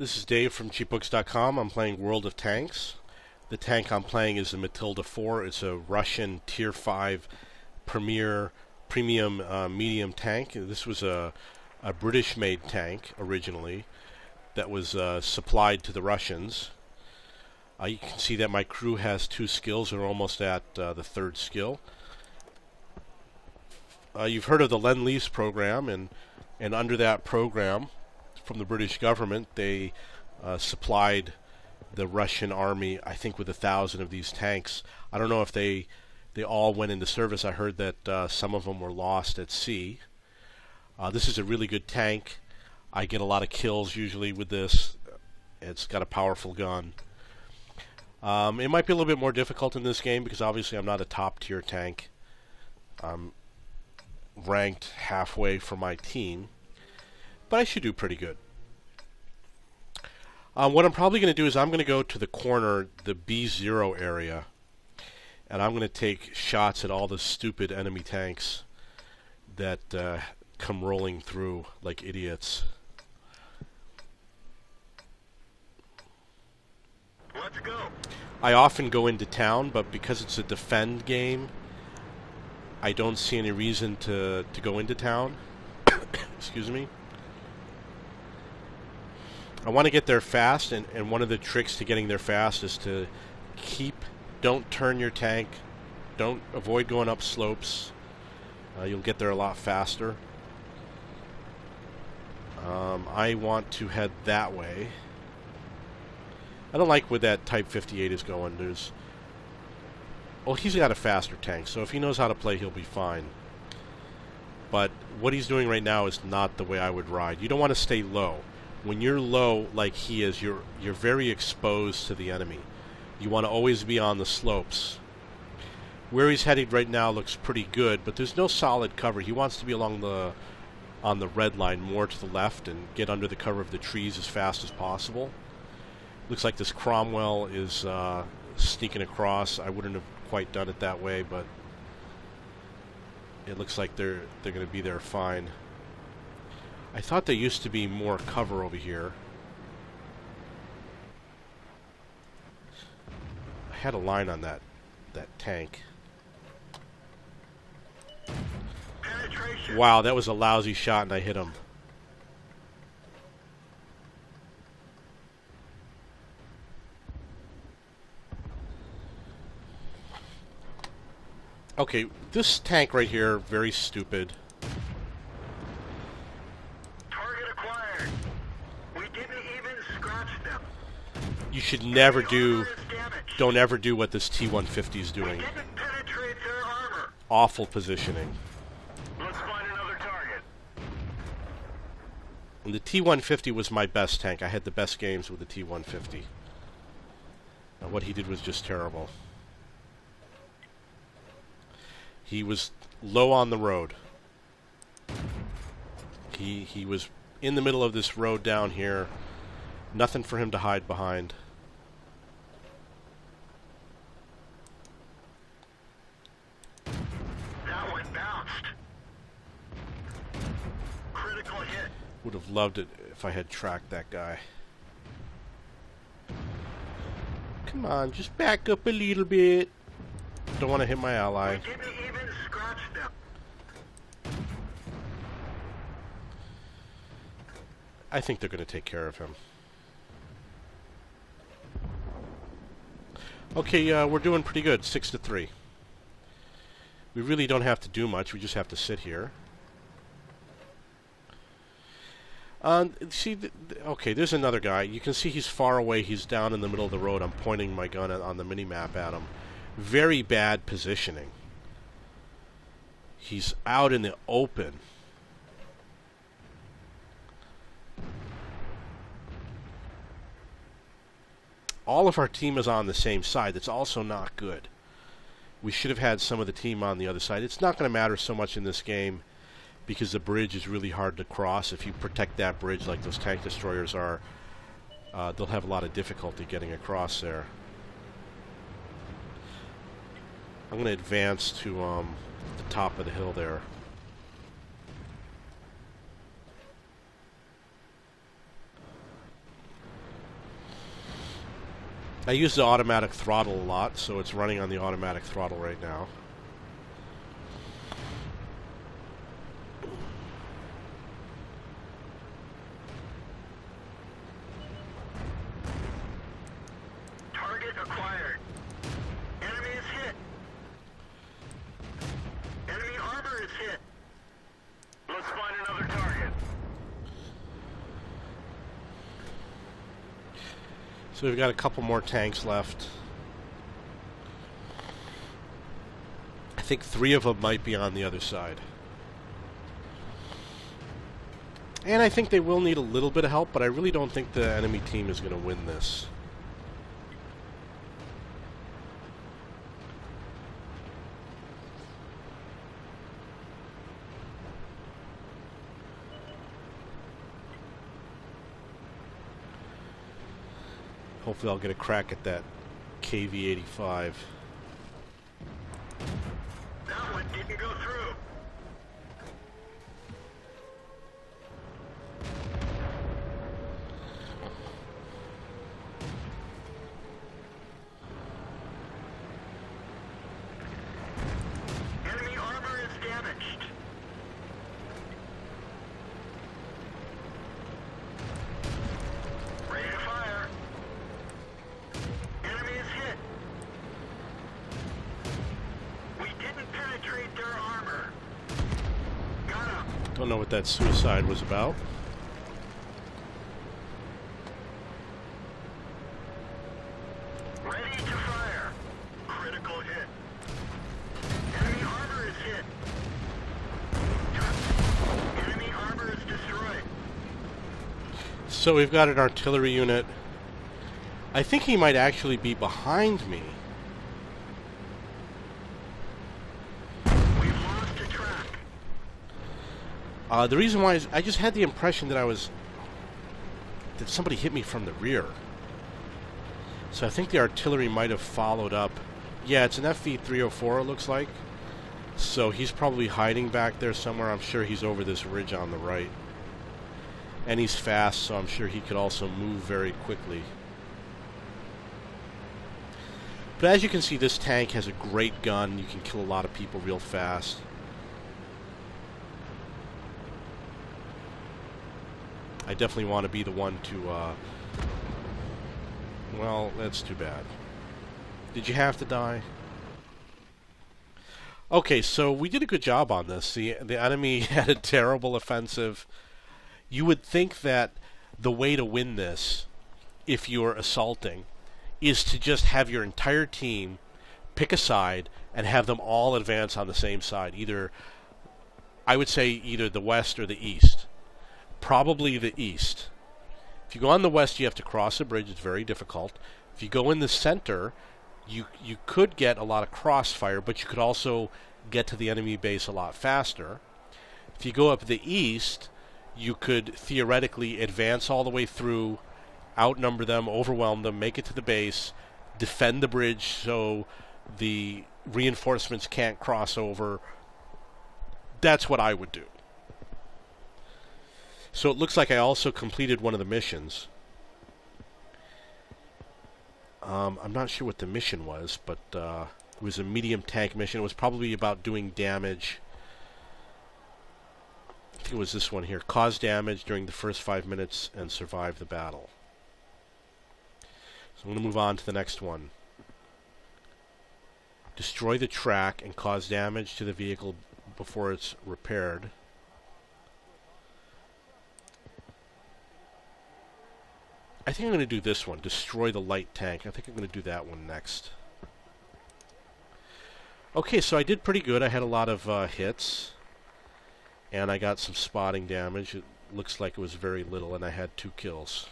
This is Dave from cheapbooks.com. I'm playing World of Tanks. The tank I'm playing is the Matilda 4. It's a Russian Tier 5 premium medium tank. This was a British-made tank originally that was supplied to the Russians. You can see that my crew has 2 skills. They're almost at the 3rd skill. You've heard of the Lend-Lease program, and under that program from the British government, they supplied the Russian army, I think, with 1,000 of these tanks. I don't know if they all went into service. I heard that some of them were lost at sea. This is a really good tank. I get a lot of kills usually with this. It's got a powerful gun. It might be a little bit more difficult in this game because obviously I'm not a top tier tank. I'm ranked halfway for my team, but I should do pretty good. What I'm probably going to do is I'm going to go to the corner, the B0 area, and I'm going to take shots at all the stupid enemy tanks that come rolling through like idiots. Let's go. I often go into town, but because it's a defend game, I don't see any reason to go into town. Excuse me. I want to get there fast, and one of the tricks to getting there fast is to don't turn your tank, avoid going up slopes. You'll get there a lot faster. I want to head that way. I don't like where that Type 58 is going. Well, he's got a faster tank, so if he knows how to play, he'll be fine. But what he's doing right now is not the way I would ride. You don't want to stay low. When you're low like he is, you're very exposed to the enemy. You want to always be on the slopes. Where he's headed right now looks pretty good, but there's no solid cover. He wants to be on the red line, more to the left, and get under the cover of the trees as fast as possible. Looks like this Cromwell is sneaking across. I wouldn't have quite done it that way, but it looks like they're going to be there fine. I thought there used to be more cover over here. I had a line on that tank. Penetration. Wow, that was a lousy shot and I hit him. Okay, this tank right here, very stupid. Target acquired. We didn't even scratch them. You should never Armor is damaged. don't ever do what this T-150 is We doing. didn't penetrate their armor. Awful positioning. Let's find another target. And the T-150 was my best tank. I had the best games with the T-150. What he did was just terrible. He was low on the road. He was in the middle of this road down here. Nothing for him to hide behind. That one bounced. Critical hit. Would have loved it if I had tracked that guy. Come on, just back up a little bit. Don't want to hit my ally. We didn't even scratch them. I think they're going to take care of him. Okay, we're doing pretty good. 6-3. We really don't have to do much. We just have to sit here. See, okay, there's another guy. You can see he's far away. He's down in the middle of the road. I'm pointing my gun on the mini-map at him. Very bad positioning. He's out in the open. All of our team is on the same side. That's also not good. We should have had some of the team on the other side. It's not going to matter so much in this game because the bridge is really hard to cross. If you protect that bridge like those tank destroyers are, they'll have a lot of difficulty getting across there. I'm going to advance to the top of the hill there. I use the automatic throttle a lot, so it's running on the automatic throttle right now. Target acquired. Enemy is hit. Enemy armor is hit. Let's find another target. So we've got a couple more tanks left. I think 3 of them might be on the other side. And I think they will need a little bit of help, but I really don't think the enemy team is going to win this. Hopefully I'll get a crack at that KV-85. That one didn't go through. Enemy armor is damaged. Ready to fire. Enemy is hit. We didn't penetrate their armor. Got him. Don't know what that suicide was about. Ready to fire. Critical hit. Enemy armor is hit. Enemy armor is destroyed. So we've got an artillery unit. I think he might actually be behind me. We've lost a track. The reason why is I just had the impression that somebody hit me from the rear. So I think the artillery might have followed up. Yeah, it's an FV-304 it looks like. So he's probably hiding back there somewhere. I'm sure he's over this ridge on the right. And he's fast, so I'm sure he could also move very quickly. But as you can see, this tank has a great gun. You can kill a lot of people real fast. I definitely want to be the one to, well, that's too bad. Did you have to die? Okay, so we did a good job on this. The enemy had a terrible offensive. You would think that the way to win this, if you're assaulting, is to just have your entire team pick a side and have them all advance on the same side. I would say either the west or the east. Probably the east. If you go on the west, you have to cross a bridge. It's very difficult. If you go in the center, you could get a lot of crossfire, but you could also get to the enemy base a lot faster. If you go up the east, you could theoretically advance all the way through, outnumber them, overwhelm them, make it to the base, defend the bridge so the reinforcements can't cross over. That's what I would do. So it looks like I also completed one of the missions. I'm not sure what the mission was, but it was a medium tank mission. It was probably about doing damage. I think it was this one here. Cause damage during the first 5 minutes and survive the battle. So I'm going to move on to the next one. Destroy the track and cause damage to the vehicle before it's repaired. I think I'm going to do this one. Destroy the light tank. I think I'm going to do that one next. Okay, so I did pretty good. I had a lot of hits. And I got some spotting damage. It looks like it was very little, and I had 2 kills.